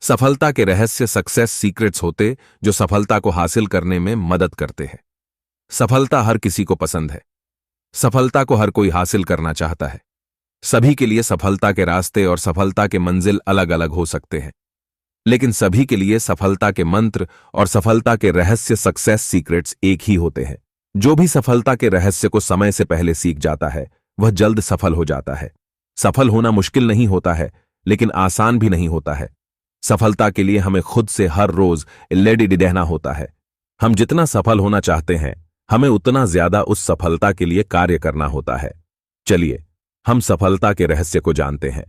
सफलता के रहस्य सक्सेस सीक्रेट्स होते जो सफलता को हासिल करने में मदद करते हैं। सफलता हर किसी को पसंद है। सफलता को हर कोई हासिल करना चाहता है। सभी के लिए सफलता के रास्ते और सफलता के मंजिल अलग अलग हो सकते हैं, लेकिन सभी के लिए सफलता के मंत्र और सफलता के रहस्य सक्सेस सीक्रेट्स एक ही होते हैं। जो भी सफलता के रहस्य को समय से पहले सीख जाता है वह जल्द सफल हो जाता है। सफल होना मुश्किल नहीं होता है, लेकिन आसान भी नहीं होता है। सफलता के लिए हमें खुद से हर रोज रेडी रहना होता है। हम जितना सफल होना चाहते हैं हमें उतना ज्यादा उस सफलता के लिए कार्य करना होता है। चलिए हम सफलता के रहस्य को जानते हैं।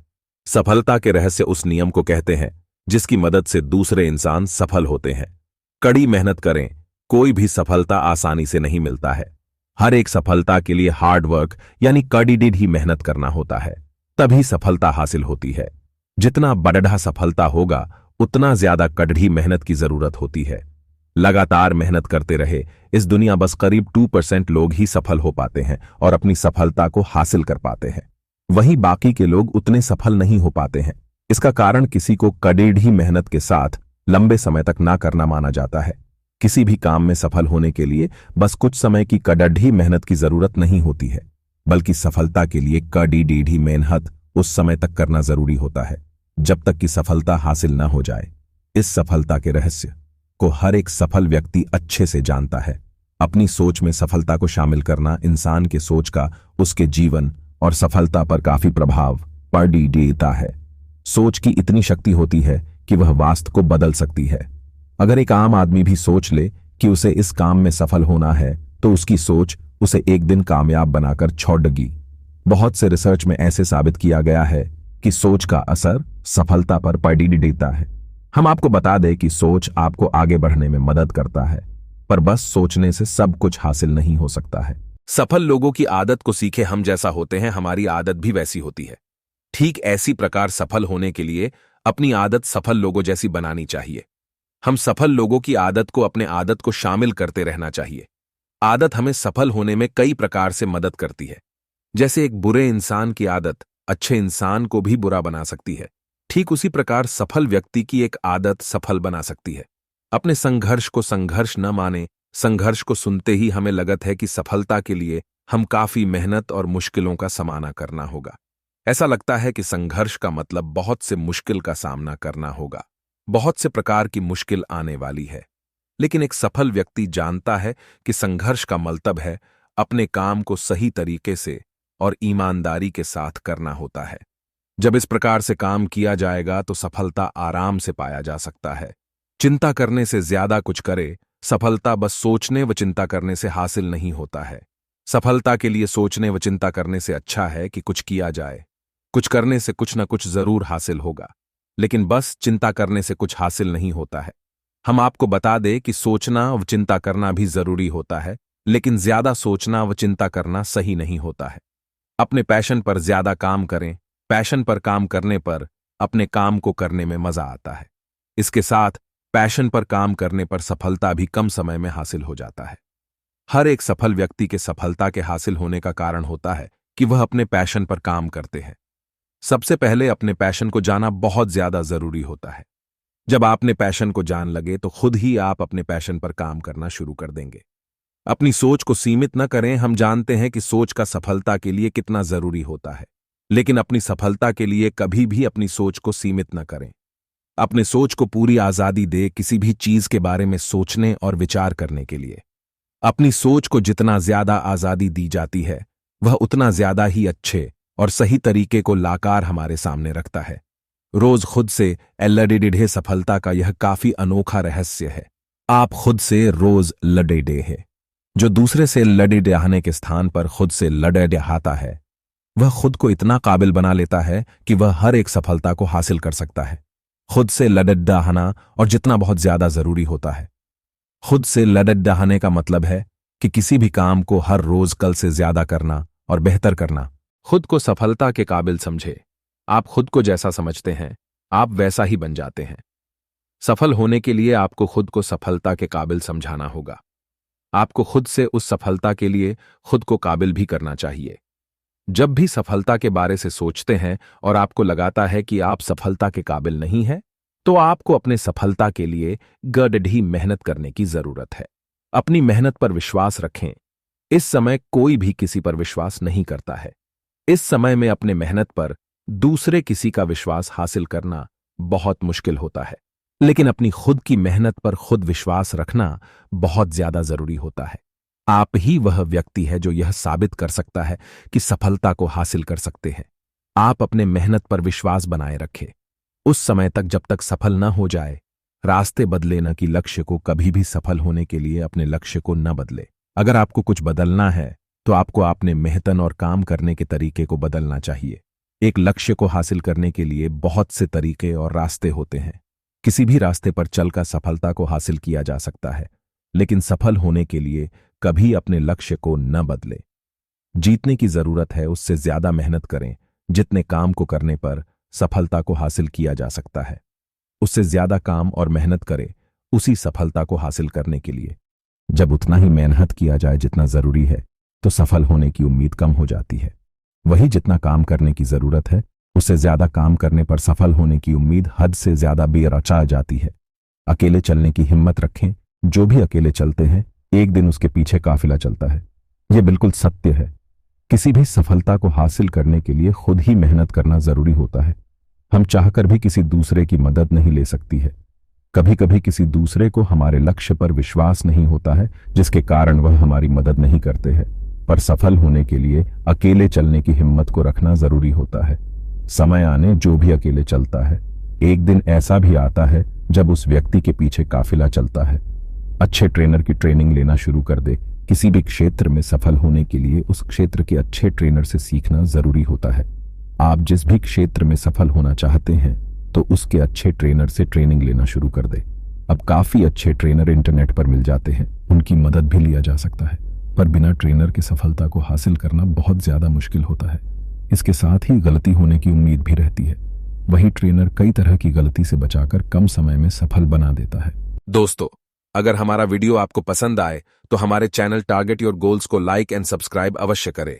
सफलता के रहस्य उस नियम को कहते हैं जिसकी मदद से दूसरे इंसान सफल होते हैं। कड़ी मेहनत करें, कोई भी सफलता आसानी से नहीं मिलता है। हर एक सफलता के लिए हार्ड वर्क यानी कड़ी ही मेहनत करना होता है, तभी सफलता हासिल होती है। जितना बड़ा सफलता होगा उतना ज्यादा कड़ी मेहनत की जरूरत होती है। लगातार मेहनत करते रहे इस दुनिया बस करीब 2% लोग ही सफल हो पाते हैं और अपनी सफलता को हासिल कर पाते हैं। वहीं बाकी के लोग उतने सफल नहीं हो पाते हैं। इसका कारण किसी को कड़ी मेहनत के साथ लंबे समय तक ना करना माना जाता है। किसी भी काम में सफल होने के लिए बस कुछ समय की कड़ी मेहनत की जरूरत नहीं होती है, बल्कि सफलता के लिए कड़ी मेहनत उस समय तक करना जरूरी होता है जब तक कि सफलता हासिल न हो जाए। इस सफलता के रहस्य को हर एक सफल व्यक्ति अच्छे से जानता है। अपनी सोच में सफलता को शामिल करना इंसान के सोच का उसके जीवन और सफलता पर काफी प्रभाव पड़ देता है। सोच की इतनी शक्ति होती है कि वह वास्तव को बदल सकती है। अगर एक आम आदमी भी सोच ले कि उसे इस काम में सफल होना है तो उसकी सोच उसे एक दिन कामयाब बनाकर छोड़ देगी। बहुत से रिसर्च में ऐसे साबित किया गया है कि सोच का असर सफलता पर पड़ देता है। हम आपको बता दें कि सोच आपको आगे बढ़ने में मदद करता है, पर बस सोचने से सब कुछ हासिल नहीं हो सकता है। सफल लोगों की आदत को सीखे हम जैसा होते हैं, हमारी आदत भी वैसी होती है। ठीक ऐसी प्रकार सफल होने के लिए अपनी आदत सफल लोगों जैसी बनानी चाहिए। हम सफल लोगों की आदत को अपने आदत को शामिल करते रहना चाहिए। आदत हमें सफल होने में कई प्रकार से मदद करती है। जैसे एक बुरे इंसान की आदत अच्छे इंसान को भी बुरा बना सकती है, ठीक उसी प्रकार सफल व्यक्ति की एक आदत सफल बना सकती है। अपने संघर्ष को संघर्ष न माने। संघर्ष को सुनते ही हमें लगत है कि सफलता के लिए हम काफी मेहनत और मुश्किलों का सामना करना होगा। ऐसा लगता है कि संघर्ष का मतलब बहुत से मुश्किल का सामना करना होगा, बहुत से प्रकार की मुश्किल आने वाली है। लेकिन एक सफल व्यक्ति जानता है कि संघर्ष का मतलब है अपने काम को सही तरीके से और ईमानदारी के साथ करना होता है। जब इस प्रकार से काम किया जाएगा तो सफलता आराम से पाया जा सकता है। चिंता करने से ज्यादा कुछ करे। सफलता बस सोचने व चिंता करने से हासिल नहीं होता है। सफलता के लिए सोचने व चिंता करने से अच्छा है कि कुछ किया जाए। कुछ करने से कुछ न कुछ जरूर हासिल होगा, लेकिन बस चिंता करने से कुछ हासिल नहीं होता है। हम आपको बता दें कि सोचना व चिंता करना भी जरूरी होता है, लेकिन ज्यादा सोचना व चिंता करना सही नहीं होता है। अपने पैशन पर ज्यादा काम करें। पैशन पर काम करने पर अपने काम को करने में मजा आता है। इसके साथ पैशन पर काम करने पर सफलता भी कम समय में हासिल हो जाता है। हर एक सफल व्यक्ति के सफलता के हासिल होने का कारण होता है कि वह अपने पैशन पर काम करते हैं। सबसे पहले अपने पैशन को जाना बहुत ज्यादा जरूरी होता है। जब आपने पैशन को जान लगे तो खुद ही आप अपने पैशन पर काम करना शुरू कर देंगे। अपनी सोच को सीमित न करें। हम जानते हैं कि सोच का सफलता के लिए कितना जरूरी होता है, लेकिन अपनी सफलता के लिए कभी भी अपनी सोच को सीमित न करें। अपने सोच को पूरी आजादी दे किसी भी चीज के बारे में सोचने और विचार करने के लिए। अपनी सोच को जितना ज्यादा आजादी दी जाती है वह उतना ज्यादा ही अच्छे और सही तरीके को लाकार हमारे सामने रखता है। रोज खुद से लड़े सफलता का यह काफी अनोखा रहस्य है। आप खुद से रोज लड़े है। जो दूसरे से लड़े रहने के स्थान पर खुद से लड़े रहाता है वह खुद को इतना काबिल बना लेता है कि वह हर एक सफलता को हासिल कर सकता है। खुद से लड़े रहना और जितना बहुत ज्यादा जरूरी होता है। खुद से लड़े रहने का मतलब है कि किसी भी काम को हर रोज कल से ज्यादा करना और बेहतर करना। खुद को सफलता के काबिल समझे। आप खुद को जैसा समझते हैं आप वैसा ही बन जाते हैं। सफल होने के लिए आपको खुद को सफलता के काबिल समझाना होगा। आपको खुद से उस सफलता के लिए खुद को काबिल भी करना चाहिए। जब भी सफलता के बारे से सोचते हैं और आपको लगाता है कि आप सफलता के काबिल नहीं हैं, तो आपको अपने सफलता के लिए गडढ़ी मेहनत करने की जरूरत है। अपनी मेहनत पर विश्वास रखें। इस समय कोई भी किसी पर विश्वास नहीं करता है। इस समय में अपने मेहनत पर दूसरे किसी का विश्वास हासिल करना बहुत मुश्किल होता है, लेकिन अपनी खुद की मेहनत पर खुद विश्वास रखना बहुत ज्यादा जरूरी होता है। आप ही वह व्यक्ति है जो यह साबित कर सकता है कि सफलता को हासिल कर सकते हैं। आप अपने मेहनत पर विश्वास बनाए रखें उस समय तक जब तक सफल न हो जाए। रास्ते बदले न कि लक्ष्य को। कभी भी सफल होने के लिए अपने लक्ष्य को न बदले। अगर आपको कुछ बदलना है तो आपको अपने मेहनत और काम करने के तरीके को बदलना चाहिए। एक लक्ष्य को हासिल करने के लिए बहुत से तरीके और रास्ते होते हैं। किसी भी रास्ते पर चलकर सफलता को हासिल किया जा सकता है, लेकिन सफल होने के लिए कभी अपने लक्ष्य को न बदले। जीतने की जरूरत है उससे ज्यादा मेहनत करें जितने काम को करने पर सफलता को हासिल किया जा सकता है। उससे ज्यादा काम और मेहनत करें उसी सफलता को हासिल करने के लिए। जब उतना ही मेहनत किया जाए जितना जरूरी है तो सफल होने की उम्मीद कम हो जाती है। वही जितना काम करने की जरूरत है उससे ज्यादा काम करने पर सफल होने की उम्मीद हद से ज्यादा बेरचा जाती है। अकेले चलने की हिम्मत रखें। जो भी अकेले चलते हैं एक दिन उसके पीछे काफिला चलता है। यह बिल्कुल सत्य है। किसी भी सफलता को हासिल करने के लिए खुद ही मेहनत करना जरूरी होता है। हम चाहकर भी किसी दूसरे की मदद नहीं ले सकती है। कभी कभी किसी दूसरे को हमारे लक्ष्य पर विश्वास नहीं होता है, जिसके कारण वह हमारी मदद नहीं करते हैं। पर सफल होने के लिए अकेले चलने की हिम्मत को रखना जरूरी होता है। समय आने जो भी अकेले चलता है, एक दिन ऐसा भी आता है जब उस व्यक्ति के पीछे काफिला चलता है। अच्छे ट्रेनर की ट्रेनिंग लेना शुरू कर दे। किसी भी क्षेत्र में सफल होने के लिए उस क्षेत्र के अच्छे ट्रेनर से सीखना जरूरी होता है। आप जिस भी क्षेत्र में सफल होना चाहते हैं तो उसके अच्छे ट्रेनर से ट्रेनिंग लेना शुरू कर दे। अब काफी अच्छे ट्रेनर इंटरनेट पर मिल जाते हैं, उनकी मदद भी लिया जा सकता है। पर बिना ट्रेनर के सफलता को हासिल करना बहुत ज्यादा मुश्किल होता है। इसके साथ ही गलती होने की उम्मीद भी रहती है। वही ट्रेनर कई तरह की गलती से बचाकर कम समय में सफल बना देता है। दोस्तों, अगर हमारा वीडियो आपको पसंद आए तो हमारे चैनल टारगेट योर गोल्स को लाइक एंड सब्सक्राइब अवश्य करें।